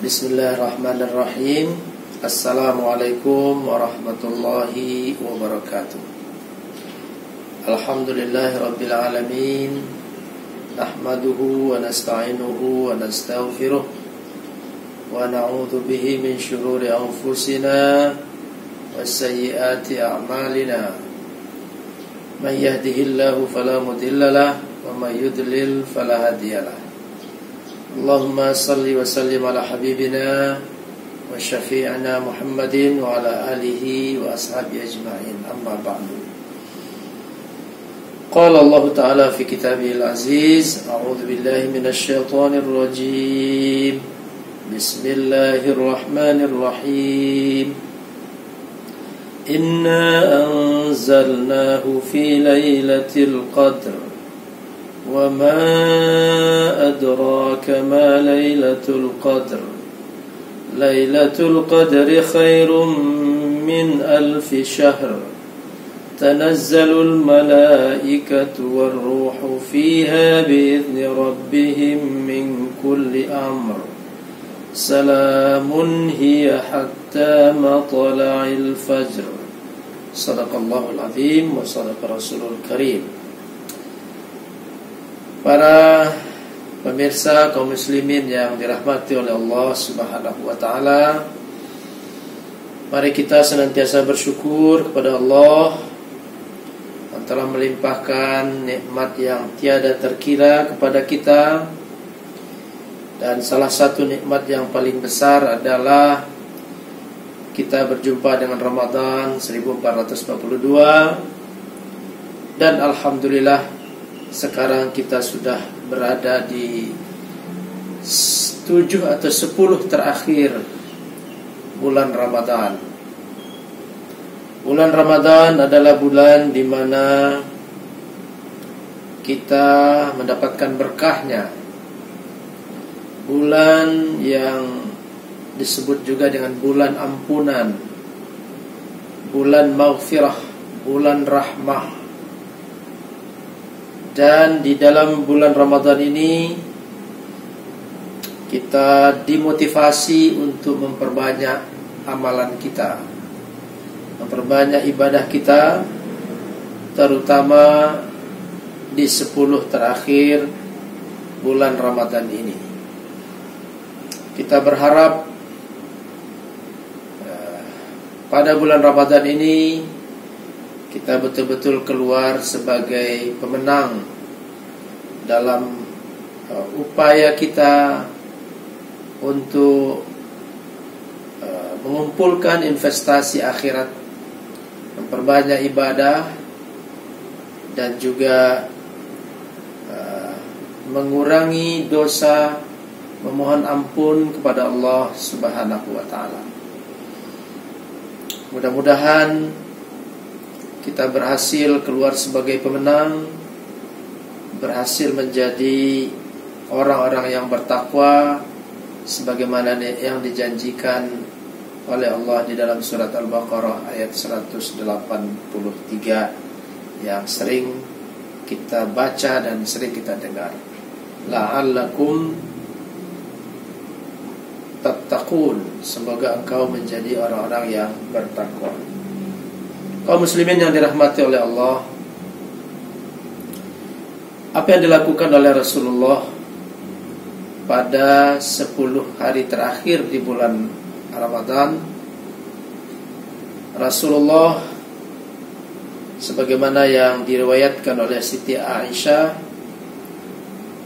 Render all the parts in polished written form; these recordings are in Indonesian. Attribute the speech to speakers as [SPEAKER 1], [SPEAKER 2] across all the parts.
[SPEAKER 1] Bismillahirrahmanirrahim. Assalamualaikum warahmatullahi wabarakatuh. Alhamdulillahirabbil alamin. Nahmaduhu wa nasta'inuhu wa nastaghfiruh wa na'udzu bihi min shururi anfusina wa sayyiati a'malina. May yahdihillahu fala mudilla lahu wa may yudlil fala hadiya lahu. Allahumma salli wa sallim ala habibina wa syafi'ina Muhammadin wa ala alihi wa ashabihi ajma'in. Amma ba'du. Qala Allah Ta'ala fi kitabihil aziz, a'udzu billahi minasy syaithanir rajim. Bismillahirrahmanirrahim. Inna anzalnahu fi lailatul qadr. وما أدراك ما ليلة القدر ليلة القدر خير من 1000 شهر تنزل الملائكة والروح فيها بإذن ربهم من كل أمر سلام هي حتى مطلع الفجر. صدق الله العظيم وصدق رسوله الكريم. Para pemirsa kaum muslimin yang dirahmati oleh Allah Subhanahu wa taala, mari kita senantiasa bersyukur kepada Allah yang telah melimpahkan nikmat yang tiada terkira kepada kita. Dan salah satu nikmat yang paling besar adalah kita berjumpa dengan Ramadan 1442. Dan alhamdulillah sekarang kita sudah berada di 7 atau 10 terakhir bulan Ramadan. Bulan Ramadan adalah bulan di mana kita mendapatkan berkahnya. Bulan yang disebut juga dengan bulan ampunan, bulan maghfirah, bulan rahmah. Dan di dalam bulan Ramadan ini kita dimotivasi untuk memperbanyak amalan kita, memperbanyak ibadah kita, terutama di 10 terakhir bulan Ramadan ini. Kita berharap pada bulan Ramadan ini kita betul-betul keluar sebagai pemenang dalam upaya kita untuk mengumpulkan investasi akhirat, memperbanyak ibadah, dan juga mengurangi dosa, memohon ampun kepada Allah Subhanahu wa taala. Mudah-mudahan kita berhasil keluar sebagai pemenang, berhasil menjadi orang-orang yang bertakwa sebagaimana yang dijanjikan oleh Allah di dalam surat Al-Baqarah ayat 183 yang sering kita baca dan sering kita dengar. La'allakum tattaqun, semoga engkau menjadi orang-orang yang bertakwa. Kaum muslimin yang dirahmati oleh Allah, apa yang dilakukan oleh Rasulullah pada 10 hari terakhir di bulan Ramadan? Rasulullah, sebagaimana yang diriwayatkan oleh Siti Aisyah,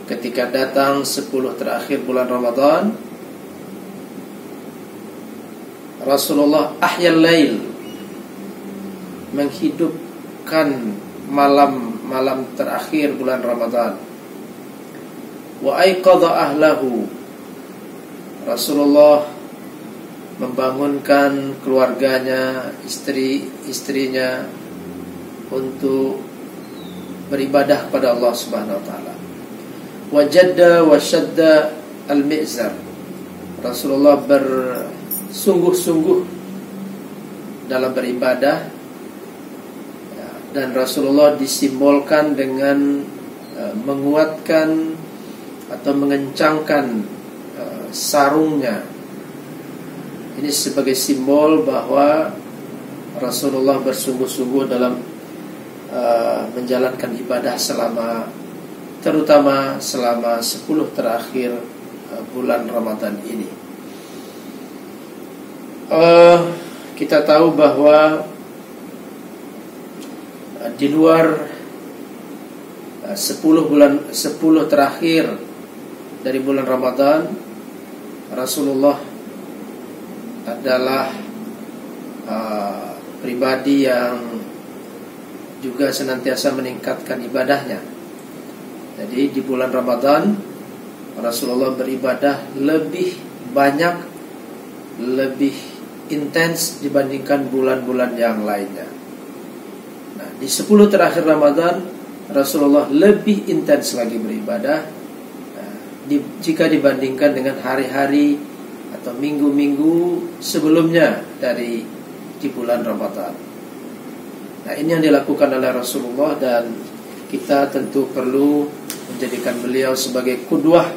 [SPEAKER 1] ketika datang 10 terakhir bulan Ramadan, Rasulullah ahyal lail, menghidupkan malam-malam terakhir bulan Ramadan. Wa aiqadha ahlahu, Rasulullah membangunkan keluarganya, istri-istrinya untuk beribadah kepada Allah Subhanahu wa taala. Wajadda wa syadda al-mi'zar. Rasulullah bersungguh-sungguh dalam beribadah, dan Rasulullah disimbolkan dengan menguatkan atau mengencangkan sarungnya. Ini sebagai simbol bahwa Rasulullah bersungguh-sungguh dalam menjalankan ibadah terutama selama 10 terakhir bulan Ramadan ini. Kita tahu bahwa di luar 10 terakhir dari bulan Ramadan, Rasulullah adalah pribadi yang juga senantiasa meningkatkan ibadahnya. Jadi di bulan Ramadan Rasulullah beribadah lebih banyak, lebih intens dibandingkan bulan-bulan yang lainnya. Nah, di 10 terakhir Ramadan Rasulullah lebih intens lagi beribadah jika dibandingkan dengan hari-hari atau minggu-minggu sebelumnya di bulan Ramadan. Nah, ini yang dilakukan oleh Rasulullah, dan kita tentu perlu menjadikan beliau sebagai qudwah,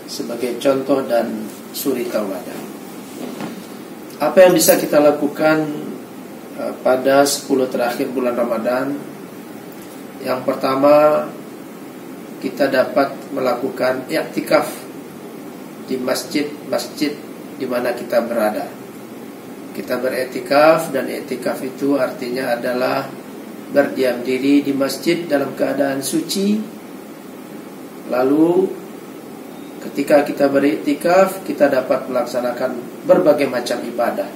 [SPEAKER 1] sebagai contoh dan suri tauladan. Apa yang bisa kita lakukan pada 10 terakhir bulan Ramadan? Yang pertama, kita dapat melakukan i'tikaf di masjid-masjid di mana kita berada. Kita beriktikaf, dan iktikaf itu artinya adalah berdiam diri di masjid dalam keadaan suci. Lalu ketika kita beriktikaf, kita dapat melaksanakan berbagai macam ibadah.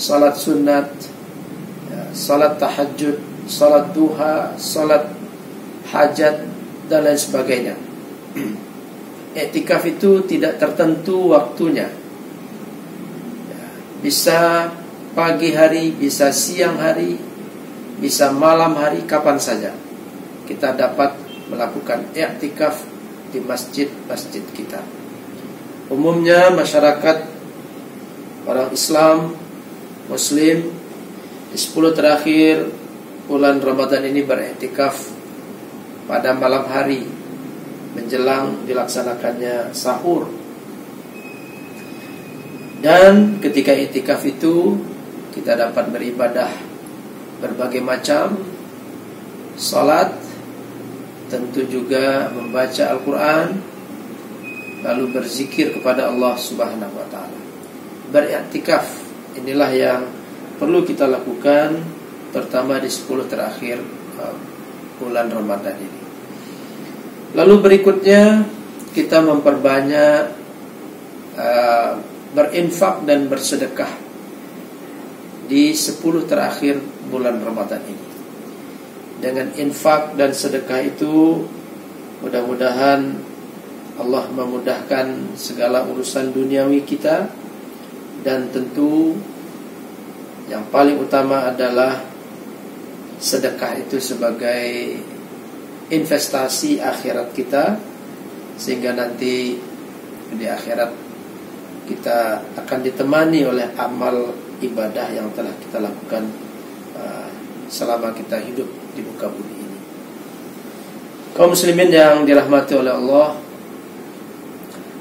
[SPEAKER 1] Salat sunat, salat tahajud, salat duha, salat hajat, dan lain sebagainya. Iktikaf itu tidak tertentu waktunya. Bisa pagi hari, bisa siang hari, bisa malam hari, kapan saja kita dapat melakukan i'tikaf di masjid-masjid kita. Umumnya masyarakat orang Islam, Muslim, di 10 terakhir bulan Ramadan ini beriktikaf pada malam hari menjelang dilaksanakannya sahur. Dan ketika iktikaf itu kita dapat beribadah berbagai macam, salat, tentu juga membaca Al-Quran, lalu berzikir kepada Allah Subhanahu wa taala. Beriktikaf inilah yang perlu kita lakukan, terutama di 10 terakhir bulan Ramadan ini. Lalu berikutnya kita memperbanyak berinfak dan bersedekah di 10 terakhir bulan Ramadan ini. Dengan infak dan sedekah itu mudah-mudahan Allah memudahkan segala urusan duniawi kita, dan tentu yang paling utama adalah sedekah itu sebagai investasi akhirat kita, sehingga nanti di akhirat kita akan ditemani oleh amal ibadah yang telah kita lakukan selama kita hidup di muka bumi ini. Kaum muslimin yang dirahmati oleh Allah,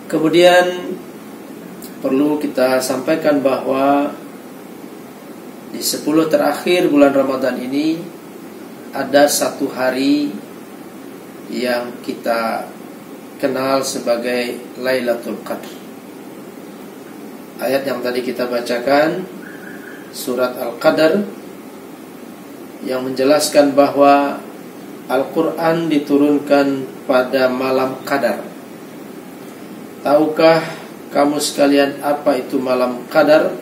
[SPEAKER 1] kemudian perlu kita sampaikan bahwa di 10 terakhir bulan Ramadan ini ada satu hari yang kita kenal sebagai Lailatul Qadar. Ayat yang tadi kita bacakan, surat Al-Qadar, yang menjelaskan bahwa Al-Quran diturunkan pada malam Qadar. Tahukah kamu sekalian apa itu malam Qadar?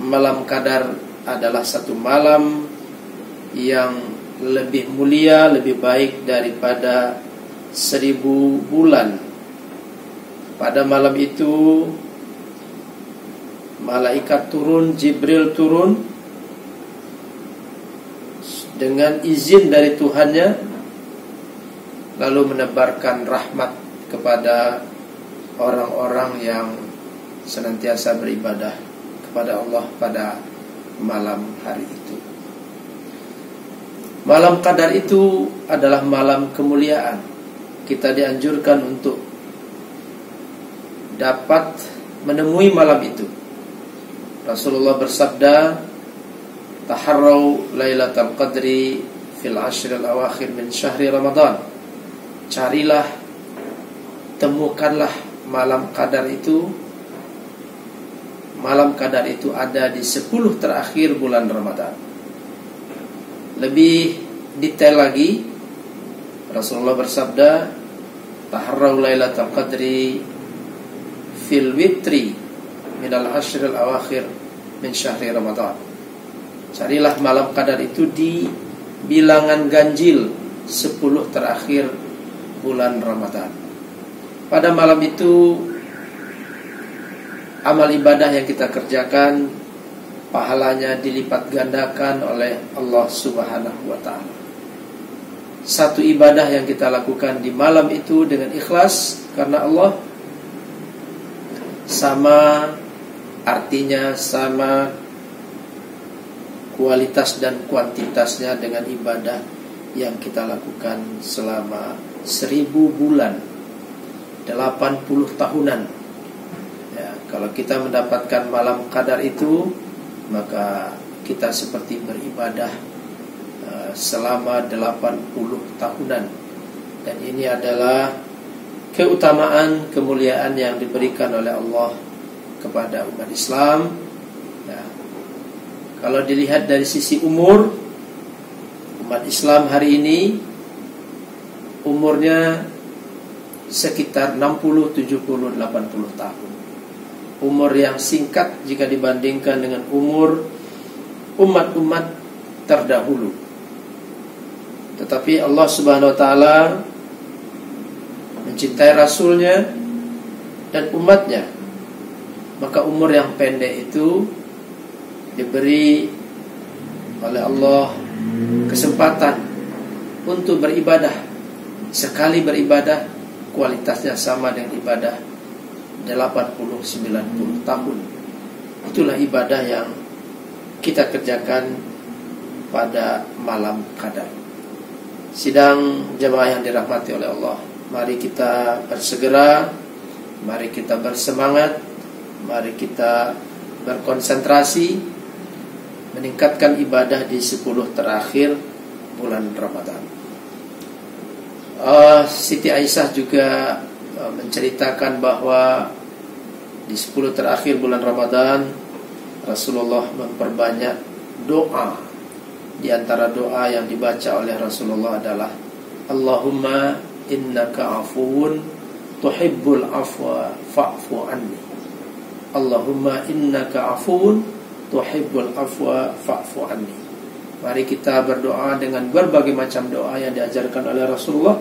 [SPEAKER 1] Malam Qadar adalah satu malam yang lebih mulia, lebih baik daripada 1000 bulan. Pada malam itu malaikat turun, Jibril turun dengan izin dari Tuhannya lalu menebarkan rahmat kepada orang-orang yang senantiasa beribadah kepada Allah pada malam hari itu. Malam Qadar itu adalah malam kemuliaan. Kita dianjurkan untuk dapat menemui malam itu. Rasulullah bersabda, "Taharrau Lailatul Qadri fil ashril awakhir min syahri Ramadan." Carilah, temukanlah malam Qadar itu. Malam Qadar itu ada di 10 terakhir bulan Ramadan. Lebih detail lagi, Rasulullah bersabda, "Taharrau Lailatul Qadri fil witri minal ashril awakhir min syahri Ramadan." Carilah malam Qadar itu di bilangan ganjil 10 terakhir bulan Ramadan. Pada malam itu amal ibadah yang kita kerjakan pahalanya dilipat gandakan oleh Allah Subhanahu wa ta'ala. Satu ibadah yang kita lakukan di malam itu dengan ikhlas karena Allah, sama artinya, sama kualitas dan kuantitasnya dengan ibadah yang kita lakukan selama 1000 bulan, 80 tahunan. Ya, kalau kita mendapatkan malam Qadar itu, maka kita seperti beribadah selama 80 tahunan. Dan ini adalah keutamaan, kemuliaan yang diberikan oleh Allah kepada umat Islam. Ya, kalau dilihat dari sisi umur, umat Islam hari ini umurnya sekitar 60, 70, 80 tahun. Umur yang singkat jika dibandingkan dengan umur umat-umat terdahulu. Tetapi Allah Subhanahu wa ta'ala mencintai Rasulnya dan umatnya, maka umur yang pendek itu diberi oleh Allah kesempatan untuk beribadah. Sekali beribadah, kualitasnya sama dengan ibadah 80-90 tahun. Itulah ibadah yang kita kerjakan pada malam Qadar. Sidang jemaah yang dirahmati oleh Allah, mari kita bersegera, mari kita bersemangat, mari kita berkonsentrasi meningkatkan ibadah di 10 terakhir bulan Ramadan. Siti Aisyah juga menceritakan bahwa di 10 terakhir bulan Ramadan Rasulullah memperbanyak doa. Di antara doa yang dibaca oleh Rasulullah adalah Allahumma innaka afuwun tuhibbul afwa fa'fu anni. Allahumma innaka afuwun tuhibbul afwa fa'fu anni. Mari kita berdoa dengan berbagai macam doa yang diajarkan oleh Rasulullah,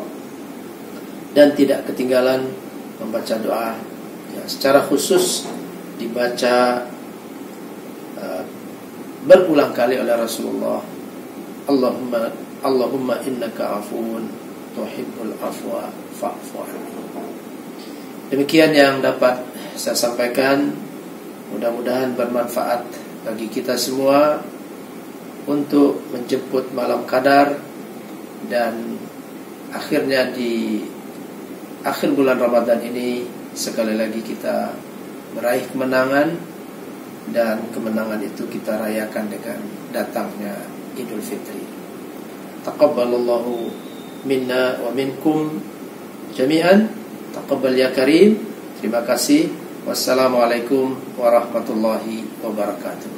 [SPEAKER 1] dan tidak ketinggalan membaca doa yang secara khusus dibaca berulang kali oleh Rasulullah. Allahumma innaka afuwun tuhibbul afwa fa'fu anni. Demikian yang dapat saya sampaikan. Mudah-mudahan bermanfaat bagi kita semua untuk menjemput malam Qadar, dan akhirnya di akhir bulan Ramadan ini sekali lagi kita meraih kemenangan, dan kemenangan itu kita rayakan dengan datangnya Idul Fitri. Taqabbalallahu minna wa minkum jami'an. Taqabbal ya karim. Terima kasih. Wassalamualaikum warahmatullahi wabarakatuh.